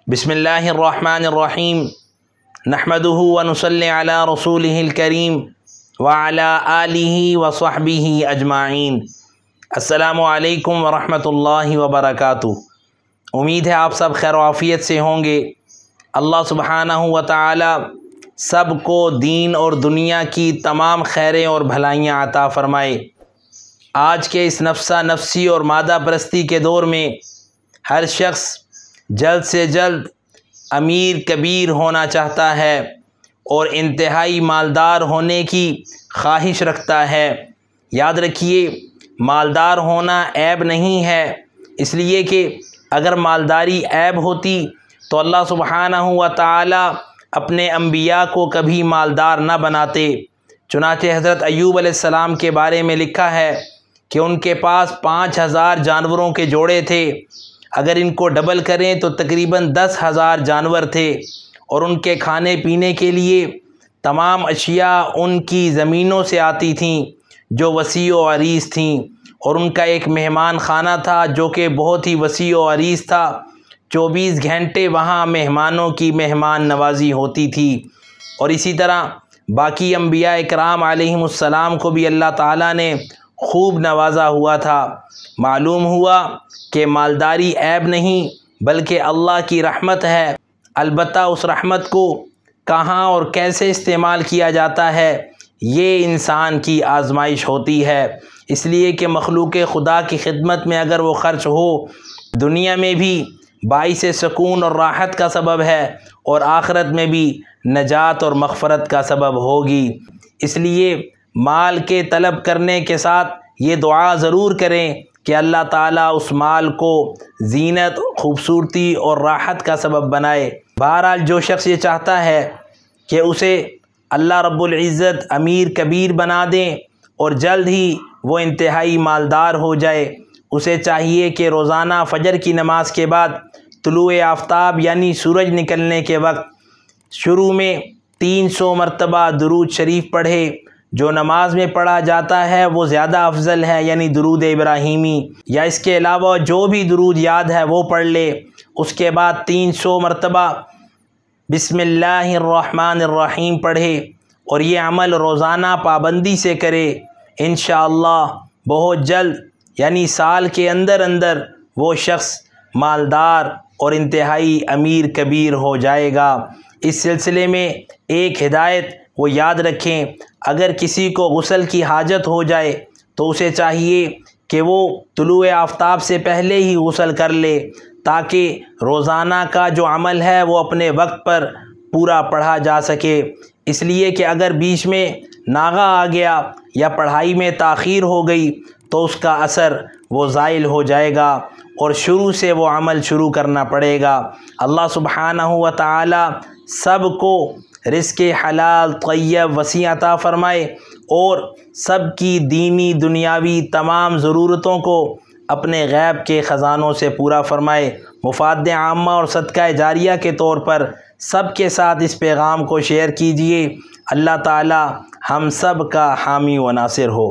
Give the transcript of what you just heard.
بسم اللہ الرحمن الرحیم نحمدہ ونصلی علی رسولہ الکریم وعلی آلہ وصحبہ اجمعین۔ السلام علیکم ورحمۃ اللہ وبرکاتہ۔ امید ہے آپ سب خیر و عافیت سے ہوں گے۔ اللہ سبحانہ و تعالی سب کو دین اور دنیا کی تمام خیریں اور بھلائیاں عطا فرمائے۔ آج کے اس نفسہ نفسی اور مادہ پرستی کے دور میں ہر شخص جلد سے جلد امیر کبیر ہونا چاہتا ہے اور انتہائی مالدار ہونے کی خواہش رکھتا ہے۔ یاد رکھیے، مالدار ہونا عیب نہیں ہے، اس لیے کہ اگر مالداری عیب ہوتی تو اللہ سبحانہ و تعالی اپنے انبیاء کو کبھی مالدار نہ بناتے۔ چنانچہ حضرت ایوب علیہ السلام کے بارے میں لکھا ہے کہ ان کے پاس 5000 جانوروں کے جوڑے تھے، اگر ان کو ڈبل کریں تو تقریباً 10,000 جانور تھے، اور ان کے کھانے پینے کے لیے تمام اشیاء ان کی زمینوں سے آتی تھیں جو وسیع و عریض تھیں، اور ان کا ایک مہمان خانہ تھا جو کہ بہت ہی وسیع و عریض تھا۔ 24 گھنٹے وہاں مہمانوں کی مہمان نوازی ہوتی تھی، اور اسی طرح باقی انبیاء اکرام علیہم السلام کو بھی اللہ تعالیٰ نے خوب نوازا ہوا تھا۔ معلوم ہوا کہ مالداری عیب نہیں بلکہ اللہ کی رحمت ہے، البتہ اس رحمت کو کہاں اور کیسے استعمال کیا جاتا ہے یہ انسان کی آزمائش ہوتی ہے۔ اس لیے کہ مخلوق خدا کی خدمت میں اگر وہ خرچ ہو، دنیا میں بھی باعث سکون اور راحت کا سبب ہے، اور آخرت میں بھی نجات اور مغفرت کا سبب ہوگی۔ اس لیے مال کے طلب کرنے کے ساتھ یہ دعا ضرور کریں کہ اللہ تعالیٰ اس مال کو زینت، خوبصورتی اور راحت کا سبب بنائے۔ بہرحال جو شخص یہ چاہتا ہے کہ اسے اللہ رب العزت امیر کبیر بنا دیں اور جلد ہی وہ انتہائی مالدار ہو جائے، اسے چاہیے کہ روزانہ فجر کی نماز کے بعد طلوع آفتاب یعنی سورج نکلنے کے وقت شروع میں 300 مرتبہ درود شریف پڑھے۔ جو نماز میں پڑھا جاتا ہے وہ زیادہ افضل ہے، یعنی درود ابراہیمی، یا اس کے علاوہ جو بھی درود یاد ہے وہ پڑھ لے۔ اس کے بعد 300 مرتبہ بسم اللہ الرحمن الرحیم پڑھے، اور یہ عمل روزانہ پابندی سے کرے۔ انشاءاللہ بہت جلد یعنی سال کے اندر اندر وہ شخص مالدار اور انتہائی امیر کبیر ہو جائے گا۔ اس سلسلے میں ایک ہدایت وہ یاد رکھیں، اگر کسی کو غسل کی حاجت ہو جائے تو اسے چاہیے کہ وہ طلوع آفتاب سے پہلے ہی غسل کر لے، تاکہ روزانہ کا جو عمل ہے وہ اپنے وقت پر پورا پڑھا جا سکے۔ اس لیے کہ اگر بیچ میں ناغہ آ گیا یا پڑھائی میں تاخیر ہو گئی تو اس کا اثر وہ زائل ہو جائے گا، اور شروع سے وہ عمل شروع کرنا پڑے گا۔ اللہ سبحانہ و تعالی سب کو رزق حلال طیب وسیع عطا فرمائے، اور سب کی دینی دنیاوی تمام ضرورتوں کو اپنے غیب کے خزانوں سے پورا فرمائے۔ مفاد عامہ اور صدقہ جاریہ کے طور پر سب کے ساتھ اس پیغام کو شیئر کیجیے۔ اللہ تعالی ہم سب کا حامی و ناصر ہو۔